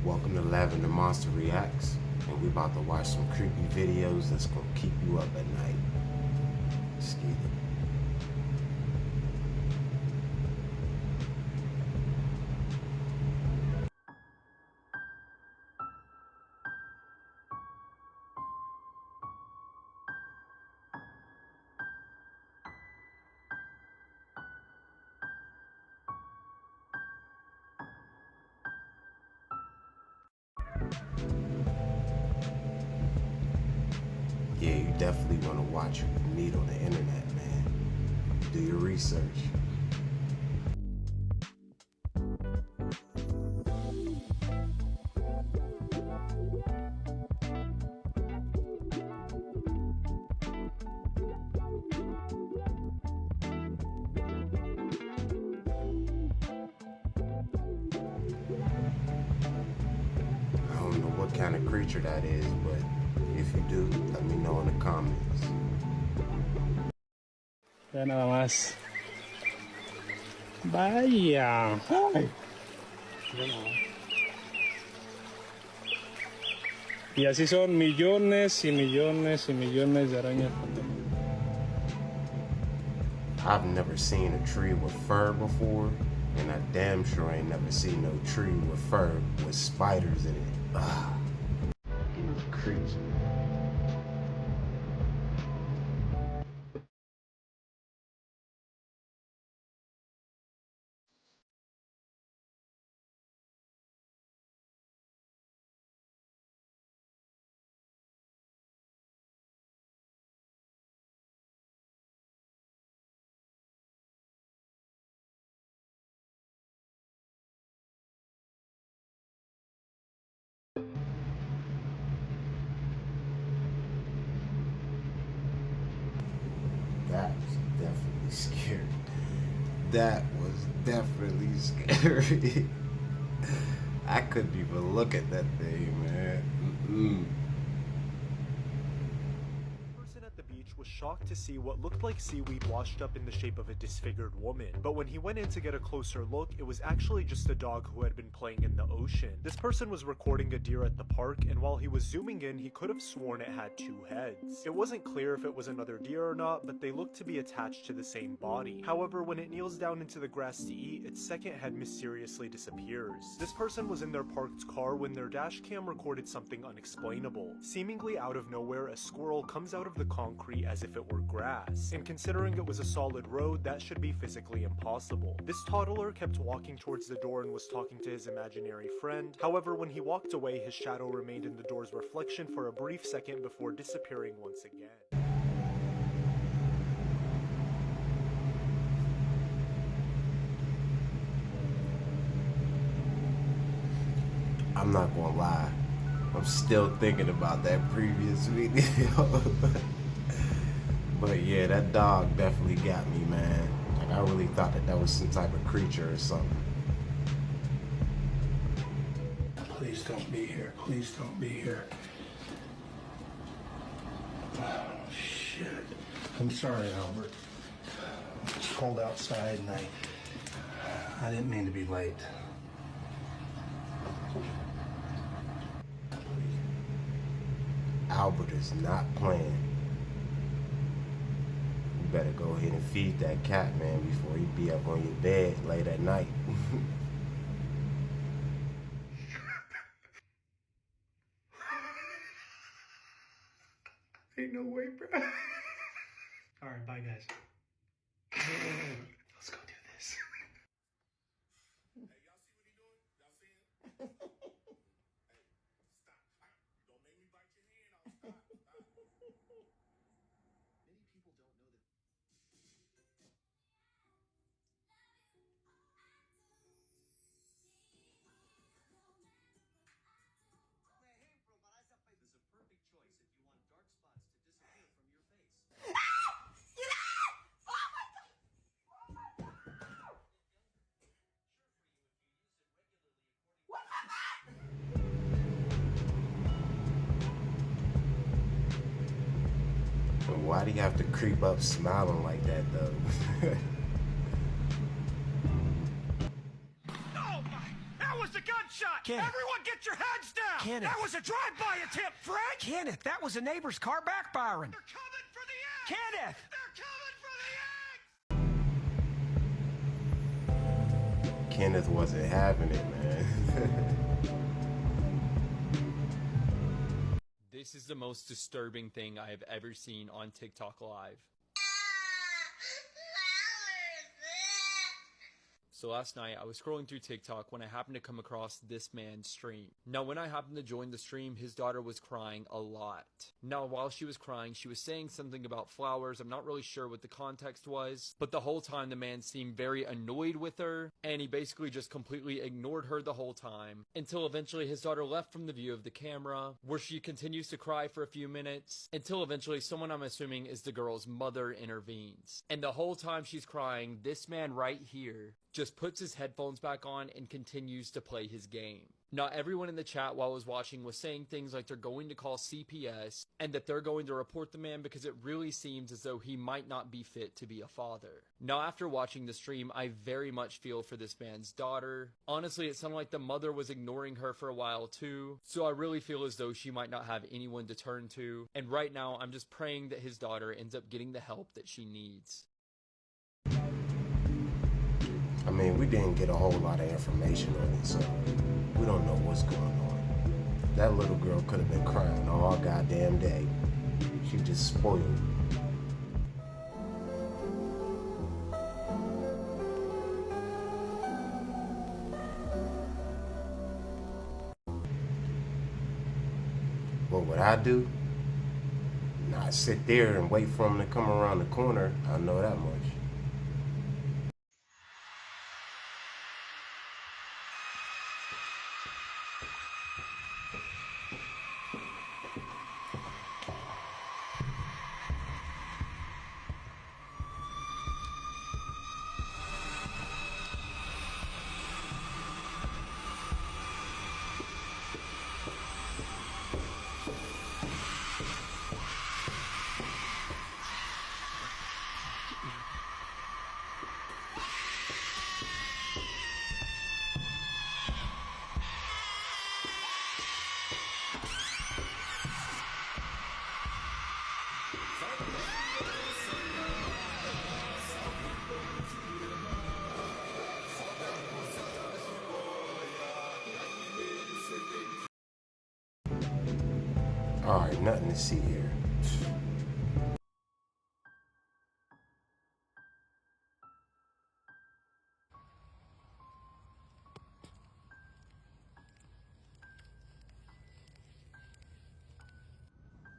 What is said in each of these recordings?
Welcome to Lavender Monster Reacts, and we about to watch some creepy videos that's gonna keep you up at night. Skeet it. Yeah, you definitely want to watch what you need on the internet, man. Do your research. I don't know what kind of creature that is, but if you do, let me know in the comments. Ya nada más. Vaya. Ay. Y así son millones y millones y millones de arañas. I've never seen a tree with fur before, and I damn sure ain't never seen no tree with fur with spiders in it. Ah, creature. That was definitely scary. That was definitely scary. I couldn't even look at that thing, man. Person at the beach was shocked to see what looked like seaweed washed up in the shape of a disfigured woman. But when he went in to get a closer look, it was actually just a dog who had been playing in the ocean. This person was recording a deer at the park, and while he was zooming in, he could have sworn it had two heads. It wasn't clear if it was another deer or not, but they looked to be attached to the same body. However, when it kneels down into the grass to eat, its second head mysteriously disappears. This person was in their parked car when their dash cam recorded something unexplainable. Seemingly out of nowhere, a squirrel comes out of the concrete as if it were grass, and considering it was a solid road, that should be physically impossible. This toddler kept walking towards the door and was talking to his imaginary friend. However, when he walked away, his shadow remained in the door's reflection for a brief second before disappearing once again. I'm not gonna lie. I'm still thinking about that previous video. But yeah, that dog definitely got me, man. Like, I really thought that was some type of creature or something. Please don't be here. Please don't be here. Oh, shit. I'm sorry, Albert. It's cold outside and I didn't mean to be late. Albert is not playing. You better go ahead and feed that cat, man, before he be up on your bed late at night. Ain't no way, bro. All right, bye, guys. Let's go do this. Hey, y'all see what he doing? Y'all see him? Hey, stop. Don't make me bite your hand off. Stop. Many people don't know that. This is a perfect choice if you want dark spots to disappear from your face. Why do you have to creep up smiling like that, though? Oh my! That was a gunshot! Kenneth. Everyone get your heads down! Kenneth. That was a drive-by attempt, Frank! Kenneth, that was a neighbor's car backfiring. They're coming for the eggs! Kenneth! They're coming for the eggs! Kenneth wasn't having it, man. This is the most disturbing thing I have ever seen on TikTok Live. So last night, I was scrolling through TikTok when I happened to come across this man's stream. Now, when I happened to join the stream, his daughter was crying a lot. Now, while she was crying, she was saying something about flowers. I'm not really sure what the context was, but the whole time the man seemed very annoyed with her, and he basically just completely ignored her the whole time, until eventually his daughter left from the view of the camera, where she continues to cry for a few minutes, until eventually someone, I'm assuming is the girl's mother, intervenes. And the whole time she's crying, this man right here just puts his headphones back on and continues to play his game. Now, everyone in the chat while I was watching was saying things like they're going to call CPS and that they're going to report the man because it really seems as though he might not be fit to be a father. Now, after watching the stream, I very much feel for this man's daughter. Honestly, it sounded like the mother was ignoring her for a while too, so I really feel as though she might not have anyone to turn to. And right now, I'm just praying that his daughter ends up getting the help that she needs. I mean, we didn't get a whole lot of information on it, so we don't know what's going on. That little girl could have been crying all goddamn day. She just spoiled. What would I do? Nah, sit there and wait for him to come around the corner. I know that much. Alright, nothing to see here.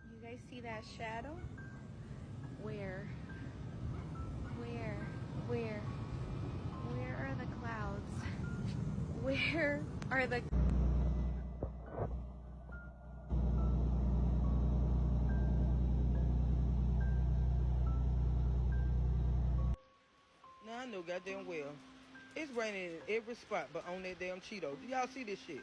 You guys see that shadow? Where? Where are the clouds? Where are the... Now I know goddamn well. It's raining in every spot but on that damn Cheeto. Do y'all see this shit?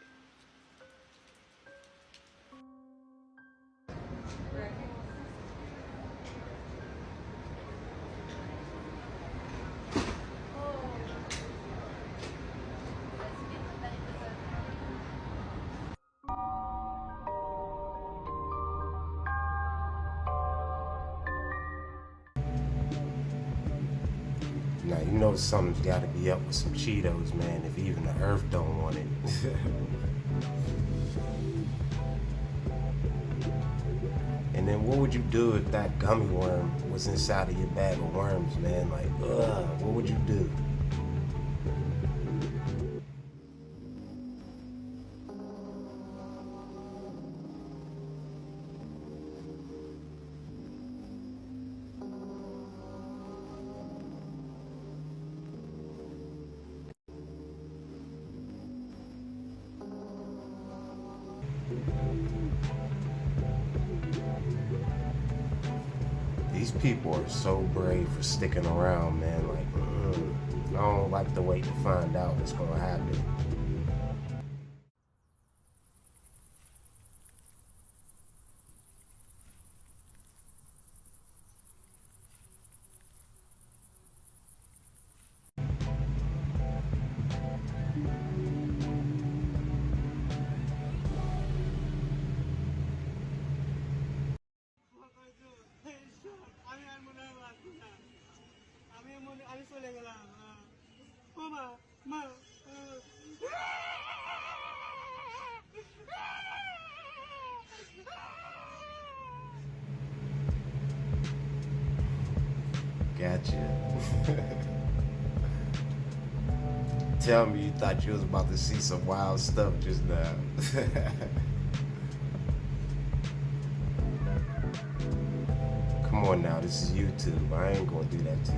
Now, you know something's got to be up with some Cheetos, man, if even the earth don't want it. And then what would you do if that gummy worm was inside of your bag of worms, man? Like, ugh, what would you do? These people are so brave for sticking around, man. Like, I don't like to wait to find out what's gonna happen. Gotcha. Tell me you thought you was about to see some wild stuff just now. Come on now, this is YouTube. I ain't gonna do that to you.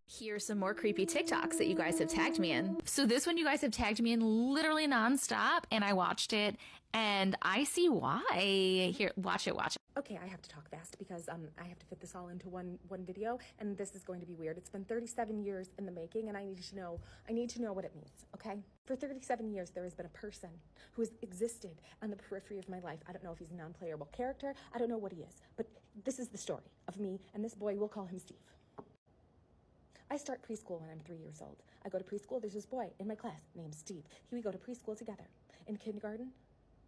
Here's some more creepy TikToks that you guys have tagged me in. So this one you guys have tagged me in literally nonstop, and I watched it, and I see why. Here, watch it. Okay, I have to talk fast because I have to fit this all into one video, and this is going to be weird. It's been 37 years in the making, and I need to know what it means, okay? For 37 years, there has been a person who has existed on the periphery of my life. I don't know if he's a non-playable character. I don't know what he is, but this is the story of me and this boy. We'll call him Steve. I start preschool when I'm 3 years old. I go to preschool. There's this boy in my class named Steve. We go to preschool together. In kindergarten,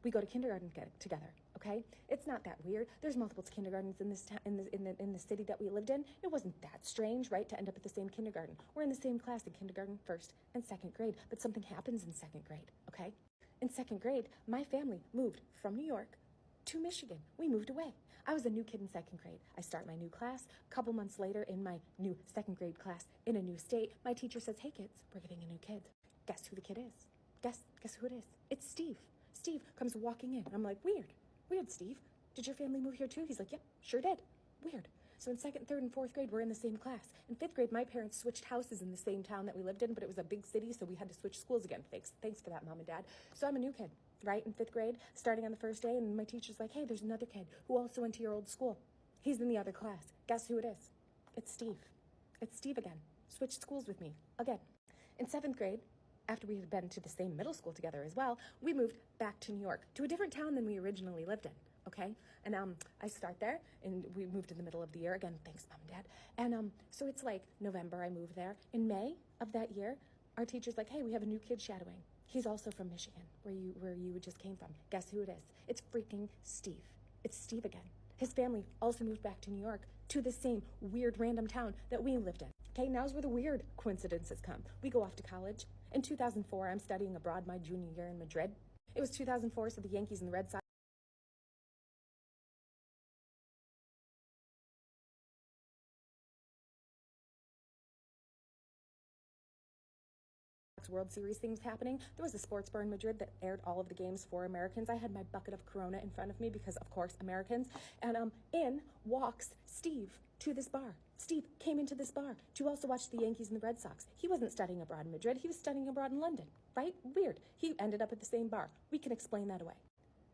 we go to kindergarten together. Okay, it's not that weird. There's multiple kindergartens in this in the city that we lived in. It wasn't that strange, right, to end up at the same kindergarten. We're in the same class in kindergarten, first and second grade. But something happens in second grade. Okay, in second grade, my family moved from New York to Michigan. We moved away. I was a new kid in second grade. I start my new class. A couple months later, in my new second grade class in a new state, my teacher says, "Hey kids, we're getting a new kid." Guess who the kid is? Guess who it is? It's Steve. Steve comes walking in. I'm like, weird, Steve. Did your family move here too? He's like, yep, sure did. Weird. So in second, third, and fourth grade, we're in the same class. In fifth grade, my parents switched houses in the same town that we lived in, but it was a big city, so we had to switch schools again. Thanks for that, Mom and Dad. So I'm a new kid, right, in fifth grade, starting on the first day, and my teacher's like, hey, there's another kid who also went to your old school. He's in the other class. Guess who it is? It's Steve. It's Steve again. Switched schools with me, again. In seventh grade, after we had been to the same middle school together as well, we moved back to New York, to a different town than we originally lived in, okay? And I start there, and we moved in the middle of the year. Again, thanks, Mom and Dad. And so it's like November, I moved there. In May of that year, our teacher's like, hey, we have a new kid shadowing. He's also from Michigan, where you just came from. Guess who it is? It's freaking Steve. It's Steve again. His family also moved back to New York, to the same weird random town that we lived in. Okay, now's where the weird coincidences come. We go off to college. In 2004, I'm studying abroad my junior year in Madrid. It was 2004, so the Yankees and the Red Sox World Series things happening. There was a sports bar in Madrid that aired all of the games for Americans. I had my bucket of Corona in front of me because, of course, Americans. And in walks Steve to this bar. Steve came into this bar to also watch the Yankees and the Red Sox. He wasn't studying abroad in Madrid. He was studying abroad in London, right? Weird. He ended up at the same bar. We can explain that away.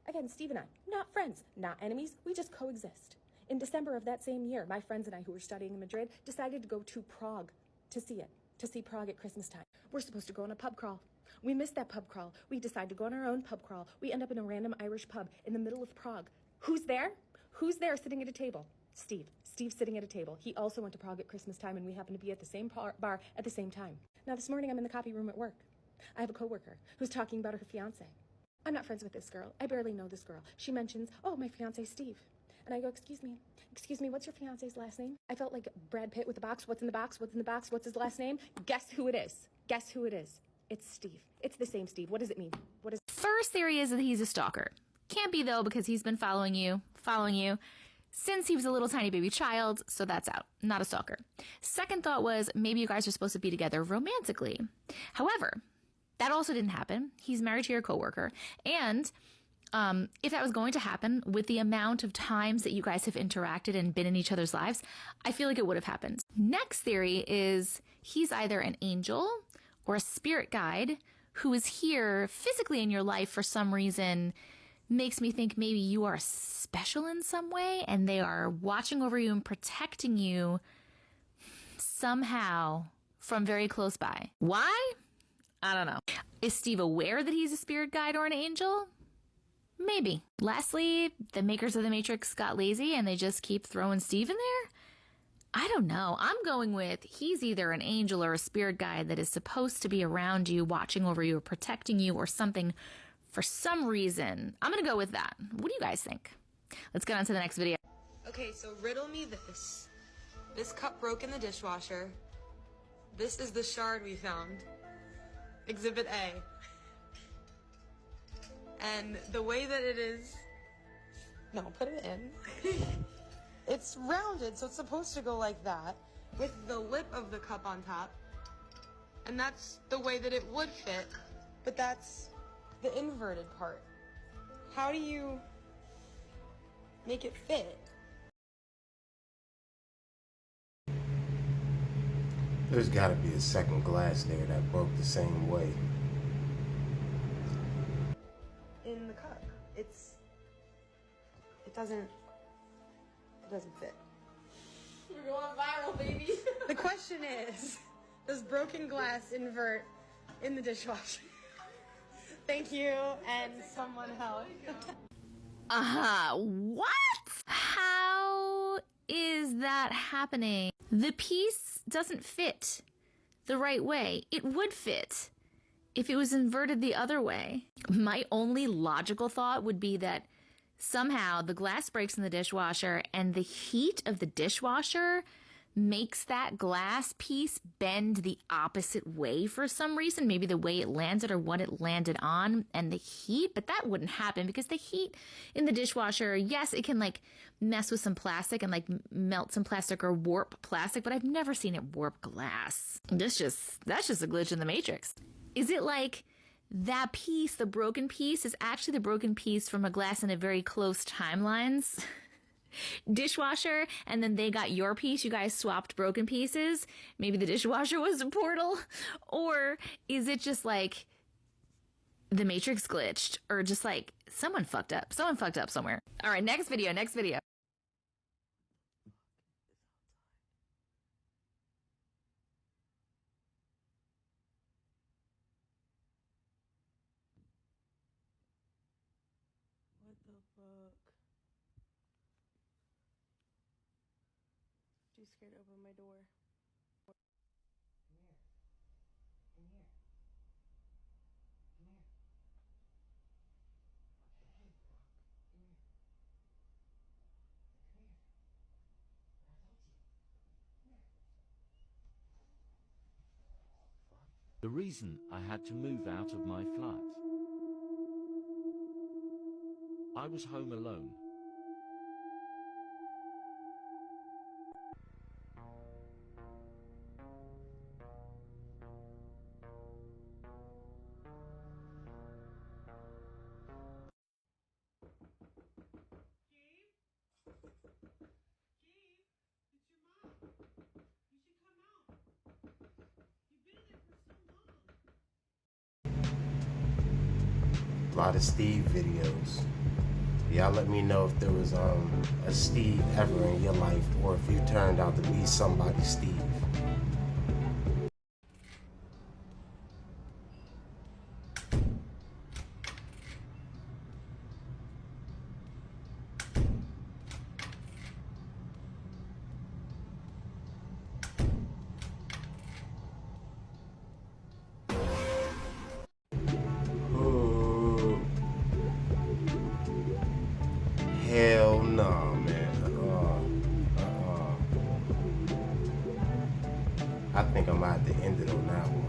Again, Steve and I, not friends, not enemies. We just coexist. In December of that same year, my friends and I who were studying in Madrid decided to go to Prague to see Prague at Christmas time. We're supposed to go on a pub crawl. We missed that pub crawl. We decide to go on our own pub crawl. We end up in a random Irish pub in the middle of Prague. Who's there? Who's there sitting at a table? Steve. Steve's sitting at a table. He also went to Prague at Christmas time, and we happen to be at the same bar at the same time. Now this morning I'm in the copy room at work. I have a coworker who's talking about her fiance. I'm not friends with this girl. I barely know this girl. She mentions, oh, my fiance's Steve. And I go, excuse me, what's your fiance's last name? I felt like Brad Pitt with the box. What's in the box? What's in the box? What's his last name? Guess who it is? Guess who it is? It's Steve. It's the same Steve. What does it mean? What is... First theory is that he's a stalker. Can't be though, because he's been following you since he was a little tiny baby child, so that's out. Not a stalker. Second thought was maybe you guys are supposed to be together romantically. However, that also didn't happen. He's married to your coworker, and if that was going to happen, with the amount of times that you guys have interacted and been in each other's lives, I feel like it would have happened. Next theory is he's either an angel or a spirit guide who is here physically in your life for some reason. Makes me think maybe you are special in some way and they are watching over you and protecting you somehow from very close by. Why? I don't know. Is Steve aware that he's a spirit guide or an angel? Maybe. Lastly, the makers of the Matrix got lazy and they just keep throwing Steve in there? I don't know. I'm going with he's either an angel or a spirit guide that is supposed to be around you, watching over you or protecting you or something for some reason. I'm going to go with that. What do you guys think? Let's get on to the next video. Okay, so riddle me this. This cup broke in the dishwasher. This is the shard we found. Exhibit A. And the way that it is... No, put it in. It's rounded, so it's supposed to go like that, with the lip of the cup on top. And that's the way that it would fit, but that's the inverted part. How do you make it fit? There's gotta be a second glass there that broke the same way. In the cup. It doesn't fit. We're going viral, baby. The question is, does broken glass invert in the dishwasher? Thank you, and someone help. What? How is that happening? The piece doesn't fit the right way. It would fit if it was inverted the other way. My only logical thought would be that somehow the glass breaks in the dishwasher and the heat of the dishwasher makes that glass piece bend the opposite way for some reason. Maybe the way it landed or what it landed on and the heat, but that wouldn't happen because the heat in the dishwasher, yes, it can like mess with some plastic and like melt some plastic or warp plastic, but I've never seen it warp glass. That's just a glitch in the matrix. Is it like that piece, the broken piece, is actually the broken piece from a glass in a very close timelines dishwasher, and then they got your piece, you guys swapped broken pieces? Maybe the dishwasher was a portal? Or is it just like the matrix glitched? Or just like someone fucked up somewhere? All right, next video. What the fuck? Too scared to open my door. The reason I had to move out of my flat. I was home alone. A lot of Steve videos. Y'all let me know if there was a Steve ever in your life, or if you turned out to be somebody Steve. Hell no, man. I think I'm about to end it on that one.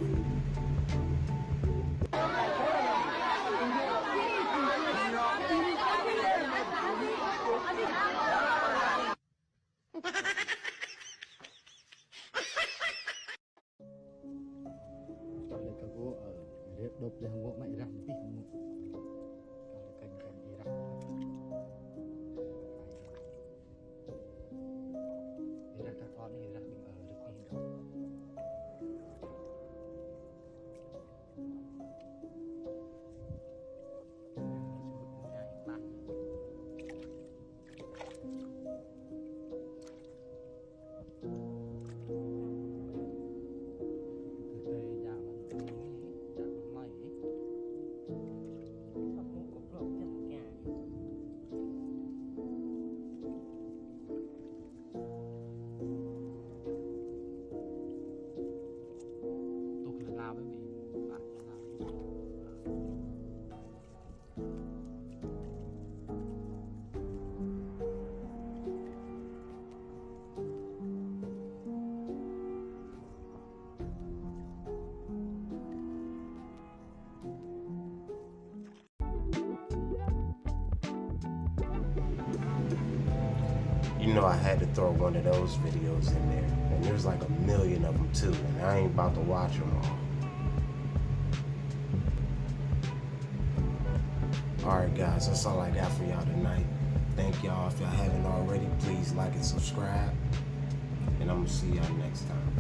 you know I had to throw one of those videos in there. And there's like 1 million of them too, and I ain't about to watch them all. Alright guys, that's all I got for y'all tonight. Thank y'all. If y'all haven't already, please like and subscribe. And I'm gonna see y'all next time.